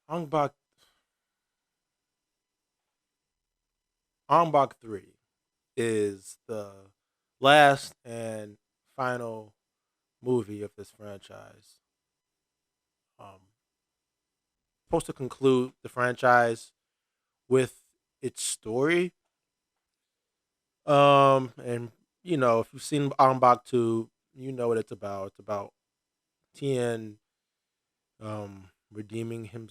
Ong-Bak Ong-Bak 3 is the last and final movie of this franchise. Um, Supposed to conclude the franchise with its story. And if you've seen Ong-Bak 2, you know what it's about. It's about Tien redeeming him.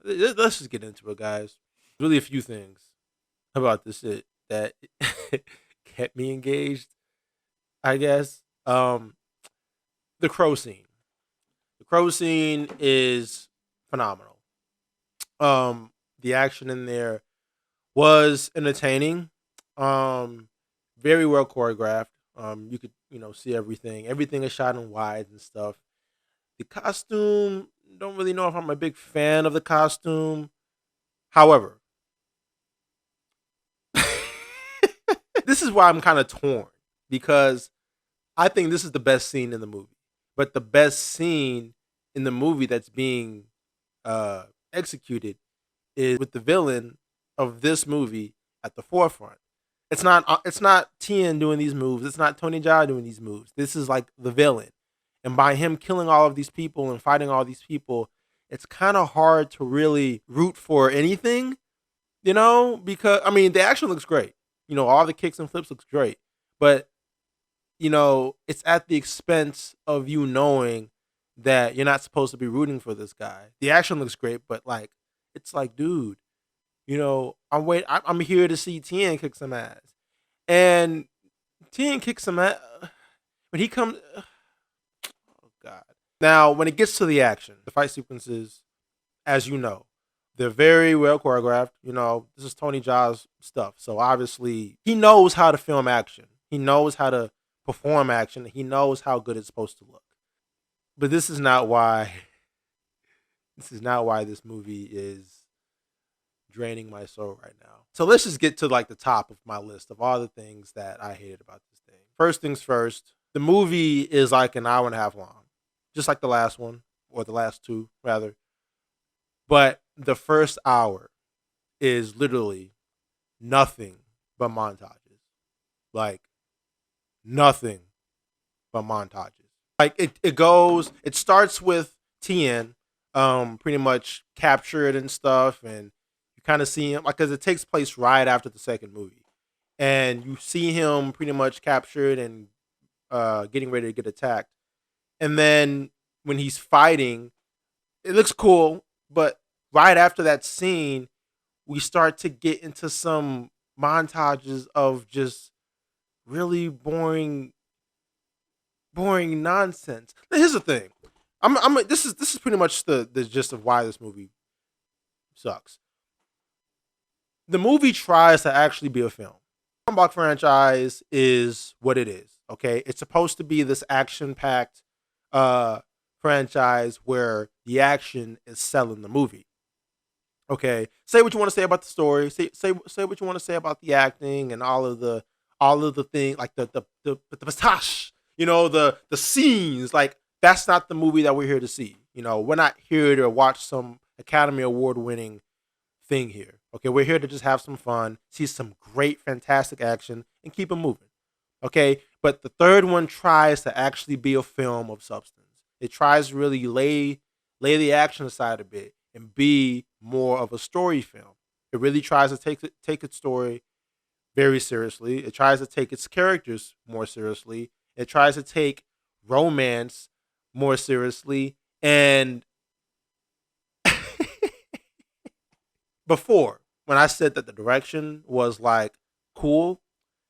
Let's just get into it, guys. Really, a few things about this shit that kept me engaged, I guess. The crow scene. The crow scene is phenomenal. The action in there was entertaining. Um, Very well choreographed. You could see everything. Everything is shot in wides and stuff. The costume, don't really know if I'm a big fan of the costume. However, this is why I'm kind of torn because I think this is the best scene in the movie. But the best scene in the movie that's being executed is with the villain of this movie at the forefront. It's not Tien doing these moves. It's not Tony Jaa doing these moves. This is like the villain. And by him killing all of these people and fighting all these people, it's kind of hard to really root for anything, because I mean the action looks great. All the kicks and flips looks great. But it's at the expense of you knowing that you're not supposed to be rooting for this guy. The action looks great, but like, it's like, dude, I'm here to see Tien kick some ass, and Tien kicks some ass when he comes. Oh God! Now, when it gets to the action, the fight sequences, as you know, they're very well choreographed. This is Tony Jaa's stuff, so obviously he knows how to film action. He knows how to perform action. He knows how good it's supposed to look. But this is not why. This is not why this movie is draining my soul right now. So let's just get to like the top of my list of all the things that I hated about this thing. First things first, the movie is like an hour and a half long, just like the last one, or the last two, rather. But the first hour is literally nothing but montages. Like, nothing but montages. Like it starts with Tien pretty much captured and stuff, and you kind of see him, like, because it takes place right after the second movie, and you see him pretty much captured and getting ready to get attacked. And then when he's fighting, it looks cool, but right after that scene, we start to get into some montages of just really boring nonsense. Now, here's the thing. This is pretty much the gist of why this movie sucks. The movie tries to actually be a film. Ong-Bak franchise is what it is. Okay, it's supposed to be this action-packed uh, franchise where the action is selling the movie. Okay, say what you want to say about the story. Say what you want to say about the acting and all of the thing, like the pistache, the scenes. Like, that's not the movie that we're here to see. We're not here to watch some Academy Award winning thing here. Okay, we're here to just have some fun, see some great, fantastic action, and keep it moving. Okay, but the third one tries to actually be a film of substance. It tries to really lay the action aside a bit and be more of a story film. It really tries to take its story very seriously. It tries to take its characters more seriously. It tries to take romance more seriously. And before, when I said that the direction was like cool,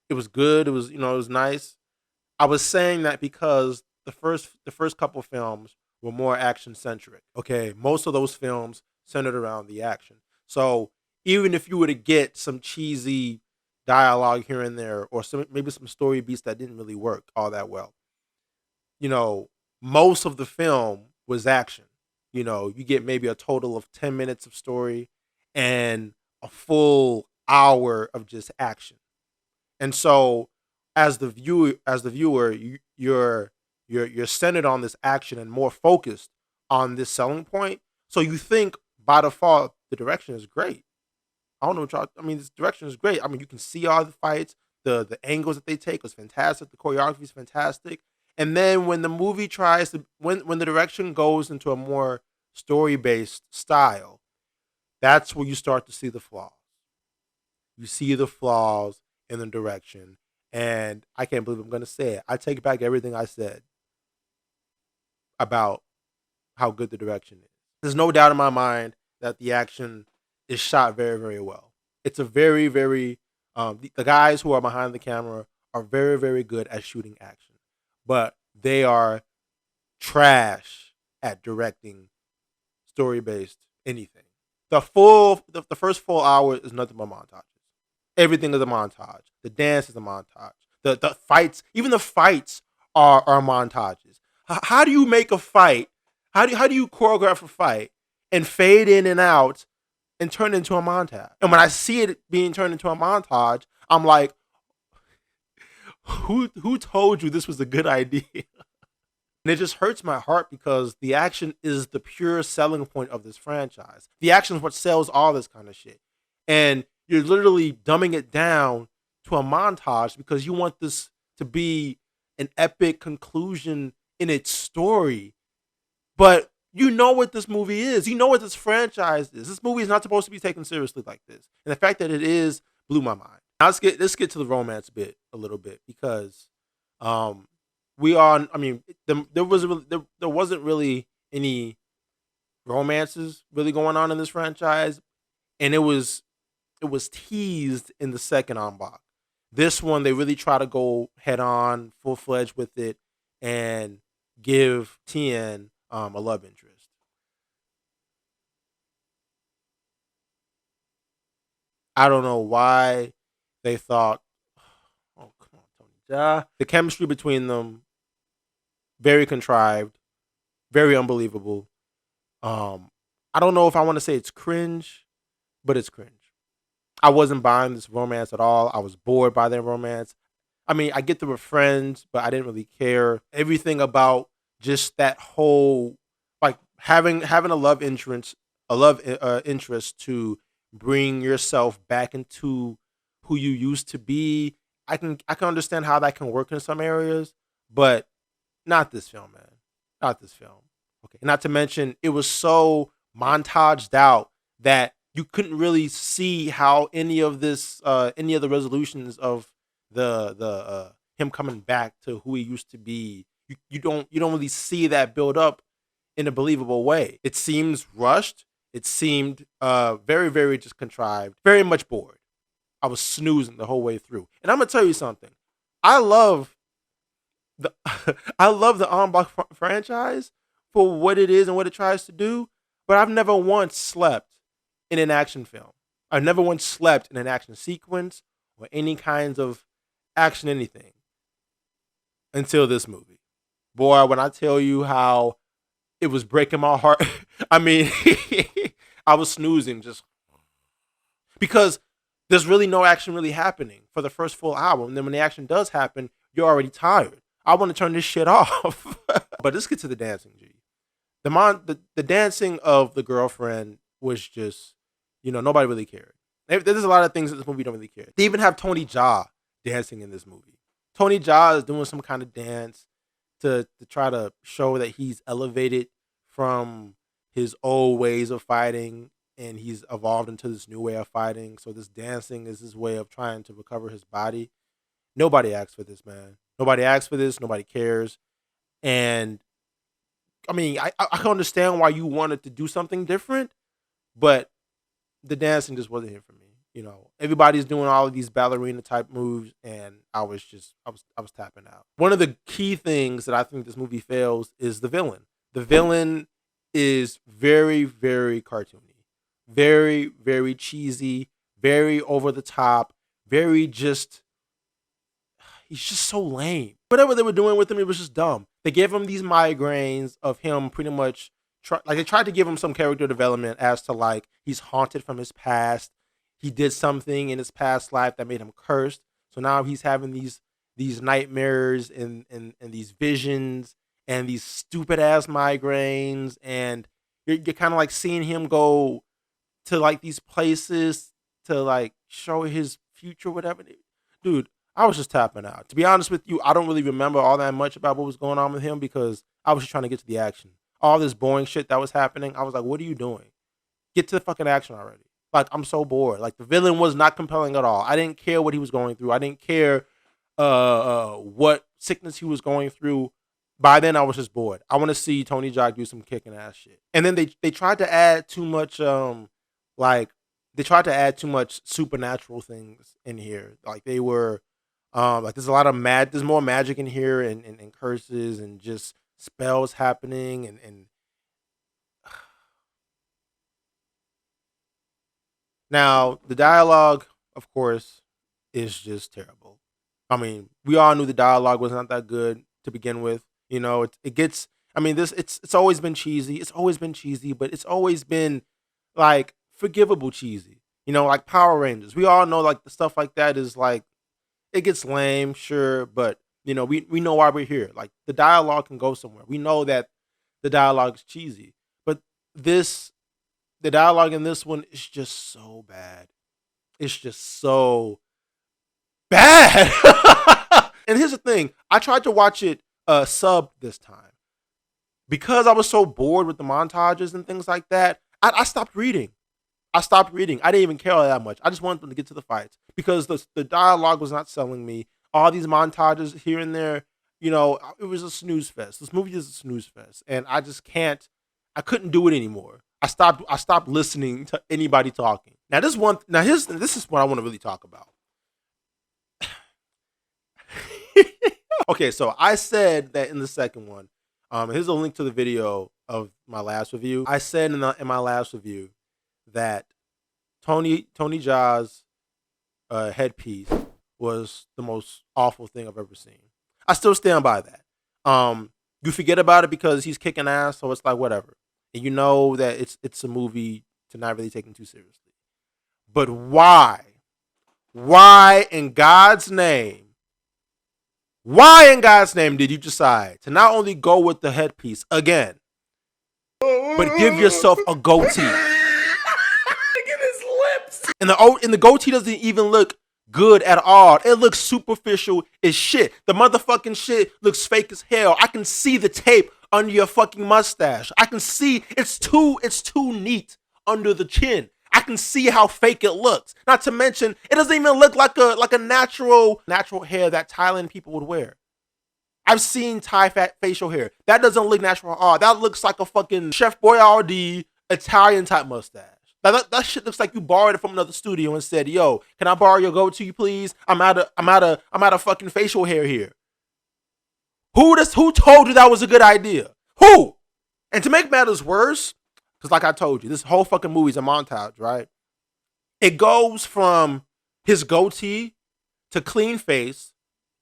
it was good, it was nice. I was saying that because the first couple films were more action centric. Okay, most of those films centered around the action. So even if you were to get some cheesy dialogue here and there, or maybe some story beats that didn't really work all that well, you know, most of the film was action. You get maybe a total of 10 minutes of story and a full hour of just action. And so, as the viewer, you're centered on this action and more focused on this selling point. So you think by default, the direction is great. I don't know what y'all. I mean, this direction is great. I mean, you can see all the fights, the angles that they take was fantastic. The choreography is fantastic. And then when the movie tries to when the direction goes into a more story based style, that's where you start to see the flaws. You see the flaws in the direction, and I can't believe I'm going to say it. I take back everything I said about how good the direction is. There's no doubt in my mind that the action is shot very, very well. It's a very, very the guys who are behind the camera are very, very good at shooting action, but they are trash at directing story based anything. The first full hour is nothing but montages. Everything is a montage. The dance is a montage. The fights, even the fights are montages. How do you make a fight? How do you choreograph a fight and fade in and out and turn it into a montage? And when I see it being turned into a montage, I'm like, who told you this was a good idea? And it just hurts my heart because the action is the pure selling point of this franchise. The action is what sells all this kind of shit. And you're literally dumbing it down to a montage because you want this to be an epic conclusion in its story. But you know what this movie is. You know what this franchise is. This movie is not supposed to be taken seriously like this. And the fact that it is blew my mind. Now let's get to the romance bit a little bit because we are. I mean, there wasn't really any romances really going on in this franchise, and it was teased in the second Ong-Bak. This one they really try to go head on, full fledged with it, and give Tien a love interest. I don't know why they thought, oh come on, Tony Jaa. The chemistry between them very contrived, very unbelievable. Um, I don't know if I want to say it's cringe, but it's cringe. I wasn't buying this romance at all. I was bored by their romance. I mean, I get they were friends, but I didn't really care. Everything about just that whole like having a love interest to bring yourself back into who you used to be. I can understand how that can work in some areas, but not this film, man. Not this film. Okay. Not to mention, it was so montaged out that you couldn't really see how any of the resolutions of the him coming back to who he used to be. You don't really see that build up in a believable way. It seems rushed. It seemed very, very just contrived. Very much bored. I was snoozing the whole way through. And I'm gonna tell you something. I love the I love the Ong-Bak franchise for what it is and what it tries to do, but I've never once slept in an action film. I've never once slept in an action sequence or any kinds of action anything until this movie. Boy, when I tell you how it was breaking my heart, I mean, I was snoozing just because there's really no action really happening for the first full hour. And then when the action does happen, you're already tired. I want to turn this shit off. But let's get to the dancing, G. The dancing of the girlfriend was just, nobody really cared. There's a lot of things that this movie don't really care. They even have Tony Jaa dancing in this movie. Tony Jaa is doing some kind of dance to try to show that he's elevated from his old ways of fighting and he's evolved into this new way of fighting. So this dancing is his way of trying to recover his body. Nobody asked for this, man. Nobody asked for this. Nobody cares. And I mean, I can understand why you wanted to do something different, but the dancing just wasn't here for me. Everybody's doing all of these ballerina type moves, and I was tapping out. One of the key things that I think this movie fails is the villain. The villain is very, very cartoony, very, very cheesy, very over the top, very just he's just so lame. Whatever they were doing with him, it was just dumb. They gave him these migraines of him pretty much they tried to give him some character development as to like he's haunted from his past. He did something in his past life that made him cursed. So now he's having these nightmares and these visions and these stupid ass migraines and You're kind of like seeing him go to like these places to like show his future, whatever. Dude, I was just tapping out. To be honest with you, I don't really remember all that much about what was going on with him because I was just trying to get to the action. All this boring shit that was happening, I was like, what are you doing? Get to the fucking action already. Like, I'm so bored. Like, the villain was not compelling at all. I didn't care what he was going through. I didn't care what sickness he was going through. By then, I was just bored. I want to see Tony Jaa do some kicking ass shit. And then they tried to add too much like they tried to add too much supernatural things in here. Like they were like there's a lot of there's more magic in here and curses and just spells happening and now the dialogue, of course, is just terrible. I mean, we all knew the dialogue was not that good to begin with. You know, it gets. I mean, this it's always been cheesy. It's always been cheesy, but it's always been like forgivable cheesy. You know, like Power Rangers. We all know like the stuff like that is like it gets lame, sure, but you know, we know why we're here. Like the dialogue can go somewhere. We know that the dialogue is cheesy, but this the dialogue in this one is just so bad. It's just so bad. And here's the thing: I tried to watch it sub this time because I was so bored with the montages and things like that. I stopped reading. I stopped reading. I didn't even care all that much. I just wanted them to get to the fights because the dialogue was not selling me. All these montages here and there, you know, it was a snooze fest. This movie is a snooze fest, and I just can't. I couldn't do it anymore. I stopped. I stopped listening to anybody talking. Now this one. Now this is what I want to really talk about. Okay, so I said that in the second one. Here's a link to the video of my last review. I said in my last review that Tony Jaa's headpiece was the most awful thing I've ever seen. I still stand by that. You forget about it because he's kicking ass, so it's like whatever, and you know that it's a movie to not really take him too seriously. But why? Why in God's name? Why in God's name did you decide to not only go with the headpiece again, but give yourself a goatee? Look at his lips. And the goatee doesn't even look good at all. It looks superficial as shit. The motherfucking shit looks fake as hell. I can see the tape under your fucking mustache. I can see it's too neat under the chin. I can see how fake it looks. Not to mention, it doesn't even look like a natural hair that Thailand people would wear. I've seen Thai facial hair. That doesn't look natural at all. That looks like a fucking Chef Boyardee Italian type mustache. That shit looks like you borrowed it from another studio and said, "Yo, can I borrow your goatee, please? I'm out of fucking facial hair here." Who told you that was a good idea? Who? And to make matters worse, because like I told you, this whole fucking movie's a montage, right? It goes from his goatee to clean face,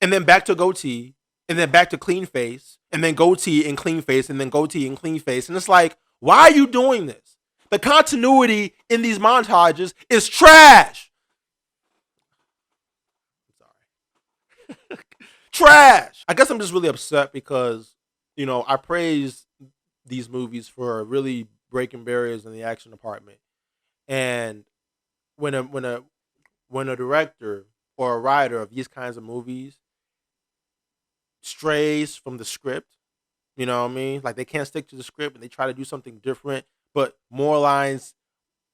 and then back to goatee, and then back to clean face, and then goatee and clean face, and then goatee and clean face. And it's like, why are you doing this? The continuity in these montages is trash. I'm sorry. Trash. I guess I'm just really upset because, you know, I praise these movies for really breaking barriers in the action department. And when a director or a writer of these kinds of movies strays from the script, you know what I mean? Like they can't stick to the script and they try to do something different, but more lines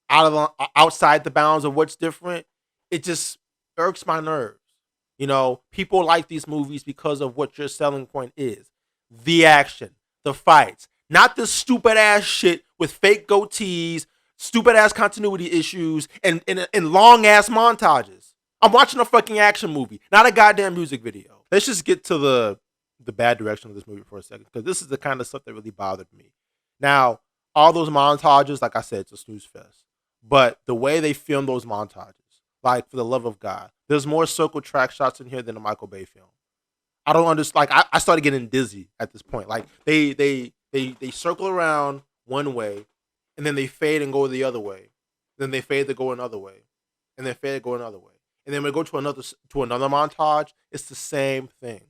outside the bounds of what's different. It just irks my nerves. You know, people like these movies because of what your selling point is. The action, the fights, not this stupid ass shit with fake goatees, stupid ass continuity issues, and long ass montages. I'm watching a fucking action movie, not a goddamn music video. Let's just get to the bad direction of this movie for a second, because this is the kind of stuff that really bothered me. Now, all those montages, like I said, it's a snooze fest. But the way they film those montages, like for the love of God, there's more circle track shots in here than a Michael Bay film. I don't understand. Like I started getting dizzy at this point. Like they circle around one way, and then they fade and go the other way. Then they fade to go another way, and then fade to go another way. And then we go to another montage. It's the same thing.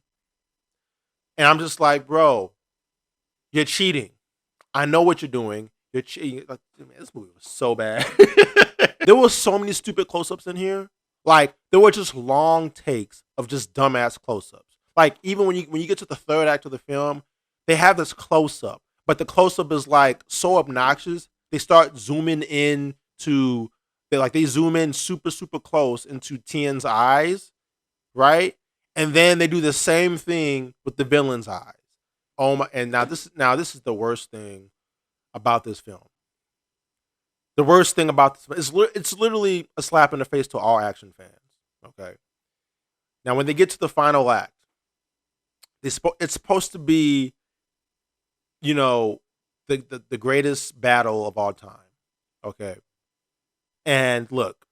And I'm just like, bro, you're cheating. I know what you're doing. They're cheating. Like, man, this movie was so bad. There were so many stupid close-ups in here. Like there were just long takes of just dumbass close-ups. Like even when you get to the third act of the film, they have this close-up, but the close-up is like so obnoxious. They start zooming in to they zoom in super close into Tien's eyes, right? And then they do the same thing with the villain's eyes. Oh my! And now this is the worst thing about this film. The worst thing about this is it's literally a slap in the face to all action fans. Okay. Now when they get to the final act, it's supposed to be, you know, the greatest battle of all time. Okay. And look,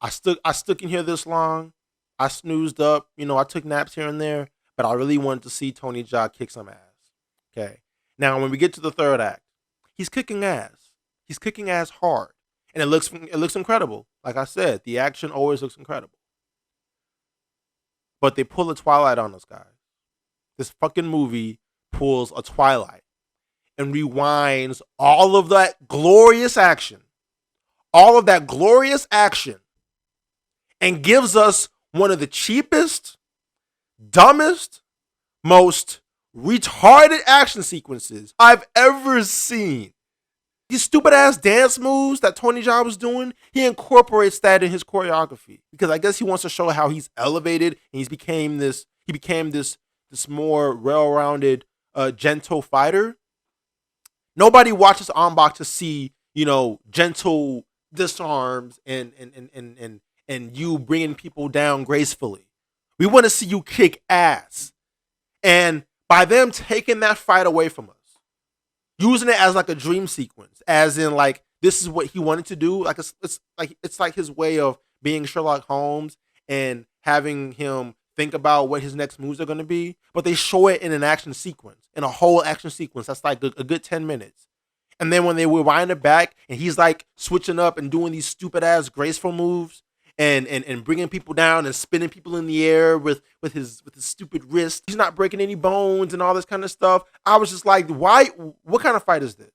I stuck in here this long. I snoozed up, I took naps here and there, but I really wanted to see Tony Jaa kick some ass. Okay. Now when we get to the third act, he's kicking ass. He's kicking ass hard. And it looks incredible. Like I said, the action always looks incredible. But they pull a Twilight on us, guys. This fucking movie pulls a Twilight and rewinds all of that glorious action. All of that glorious action. And gives us one of the cheapest, dumbest, most retarded action sequences I've ever seen. These stupid ass dance moves that Tony Jaa was doing, he incorporates that in his choreography because I guess he wants to show how he's elevated and he became this more well-rounded, gentle fighter. Nobody watches Ong-Bak to see, gentle disarms and you bringing people down gracefully. We want to see you kick ass. And by them taking that fight away from us, using it as like a dream sequence, as in like this is what he wanted to do. Like it's like his way of being Sherlock Holmes and having him think about what his next moves are going to be. But they show it in an action sequence, in a whole action sequence. That's like a good 10 minutes. And then when they rewind it back and he's like switching up and doing these stupid ass graceful moves and bringing people down and spinning people in the air with his stupid wrist. He's not breaking any bones and all this kind of stuff. I was just like, why? What kind of fight is this?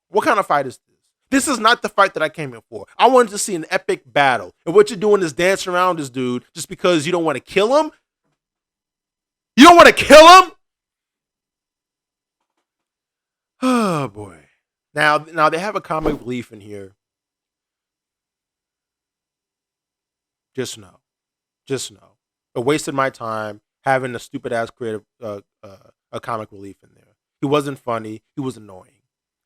What kind of fight is this? This is not the fight that I came here for. I wanted to see an epic battle. And what you're doing is dancing around this dude just because you don't want to kill him? You don't want to kill him? Oh, boy. Now they have a comic relief in here. Just know. It wasted my time having a stupid ass creative a comic relief in there. He wasn't funny. He was annoying.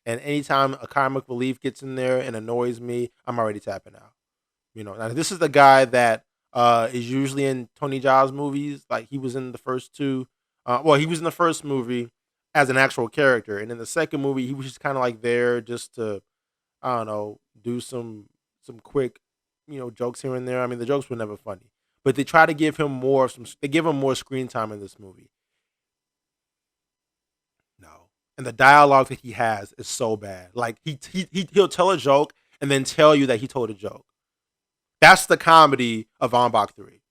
And anytime a comic relief gets in there and annoys me, I'm already tapping out. Now this is the guy that is usually in Tony Jaa's movies. Like he was in the first two. He was in the first movie as an actual character, and in the second movie, he was just kind of like there just to, I don't know, do some quick, jokes here and there. I mean, the jokes were never funny, but they try to give him they give him more screen time in this movie. No, and the dialogue that he has is so bad. Like he'll tell a joke and then tell you that he told a joke. That's the comedy of Ong-Bak 3.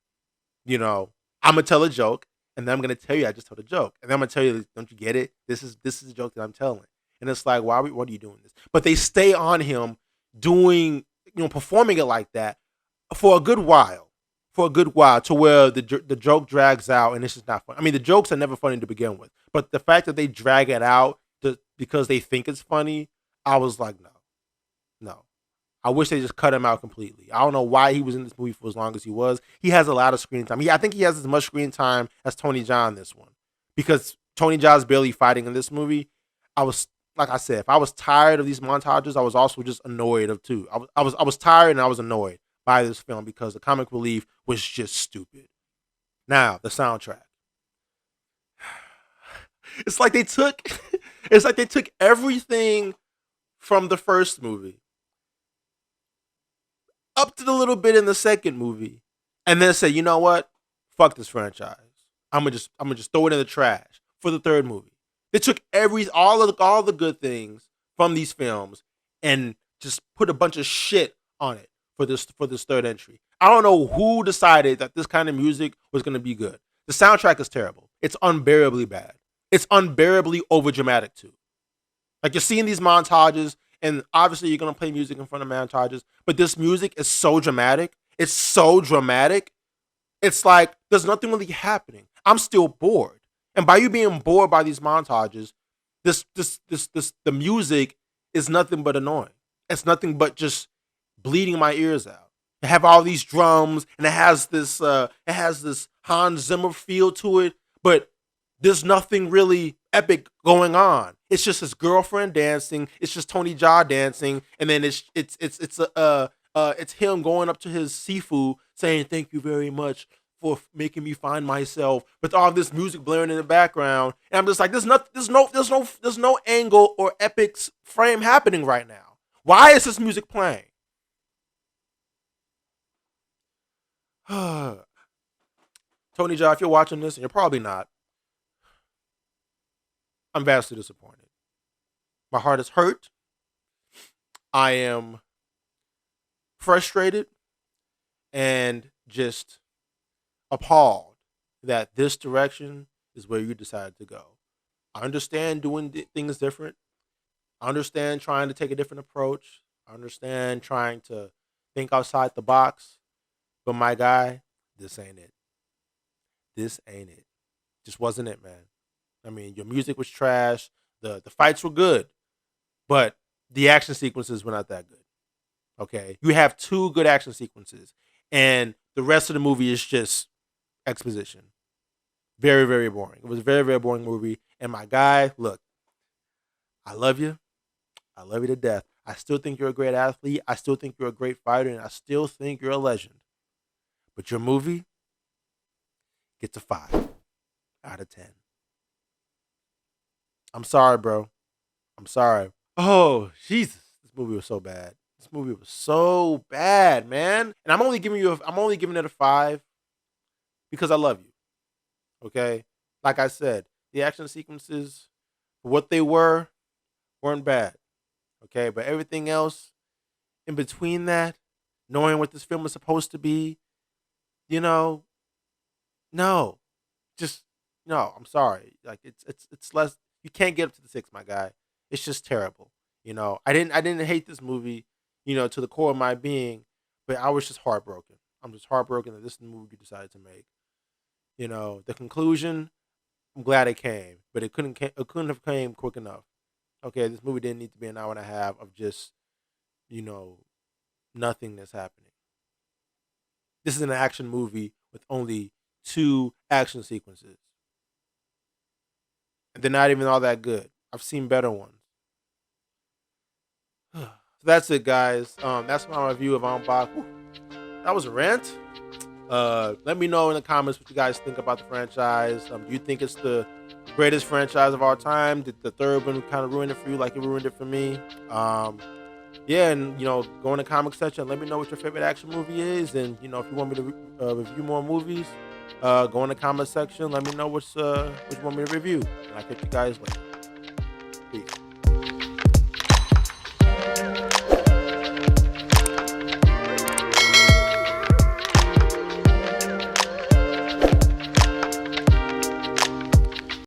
I'm gonna tell a joke and then I'm gonna tell you I just told a joke, and then I'm gonna tell you, don't you get it? This is a joke that I'm telling, and it's like, what are you doing this? But they stay on him doing, performing it like that for a good while, to where the joke drags out and it's just not fun. I mean, the jokes are never funny to begin with, but the fact that they drag it out because they think it's funny, I was like, no. I wish they just cut him out completely. I don't know why he was in this movie for as long as he was. He has a lot of screen time. I think he has as much screen time as Tony Jaa in this one, because Tony Jaa's barely fighting in this movie. Like I said, if I was tired of these montages, I was also just annoyed of too. I was tired and I was annoyed by this film because the comic relief was just stupid. Now the soundtrack. It's like they took everything from the first movie up to the little bit in the second movie, and then say, you know what? Fuck this franchise. I'm gonna just throw it in the trash for the third movie. They took all the good things from these films and just put a bunch of shit on it for this third entry. I don't know who decided that this kind of music was gonna be good. The soundtrack is terrible. It's unbearably bad. It's unbearably overdramatic too. Like you're seeing these montages, and obviously you're gonna play music in front of montages, but this music is so dramatic. It's so dramatic. It's like there's nothing really happening. I'm still bored. And by you being bored by these montages, the music is nothing but annoying. It's nothing but just bleeding my ears out. It have all these drums and it has this Hans Zimmer feel to it, but there's nothing really epic going on. It's just his girlfriend dancing. It's just Tony Jaa dancing, and then it's him going up to his Sifu saying thank you very much for making me find myself with all this music blaring in the background. And I'm just like, there's no angle or epic frame happening right now. Why is this music playing? Tony Jaa, if you're watching this, and you're probably not, I'm vastly disappointed. My heart is hurt. I am frustrated and just appalled that this direction is where you decided to go. I understand doing things different. I understand trying to take a different approach. I understand trying to think outside the box. But my guy, this ain't it. This ain't it. Just wasn't it, man. I mean, your music was trash. The fights were good, but the action sequences were not that good. Okay, you have two good action sequences, and the rest of the movie is just exposition. Very, very boring. It was a very, very boring movie. And my guy, look, I love you. I love you to death. I still think you're a great athlete. I still think you're a great fighter, and I still think you're a legend. But your movie gets a 5 out of 10. I'm sorry, bro. I'm sorry. Oh, Jesus. This movie was so bad. This movie was so bad, man. And I'm only giving it a 5 because I love you. Okay? Like I said, the action sequences, for what they weren't bad. Okay? But everything else in between that, knowing what this film is supposed to be, you know, no. Just no, I'm sorry. Like it's less, you can't get up to the 6, my guy. It's just terrible. I didn't hate this movie, to the core of my being, but I was just heartbroken. I'm just heartbroken that this is the movie you decided to make. The conclusion, I'm glad it came, but it couldn't have came quick enough. Okay, this movie didn't need to be an hour and a half of just, you know, nothing that's happening. This is an action movie with only 2 action sequences. And they're not even all that good. I've seen better ones. So that's it, guys. That's my review of Ong-Bak. That was a rant. Let me know in the comments what you guys think about the franchise. Do you think it's the greatest franchise of all time? Did the third one kind of ruin it for you like it ruined it for me? Yeah, and go in the comment section. Let me know what your favorite action movie is, and if you want me to review more movies, go in the comment section. Let me know what you want me to review, and I'll catch you guys later. Peace.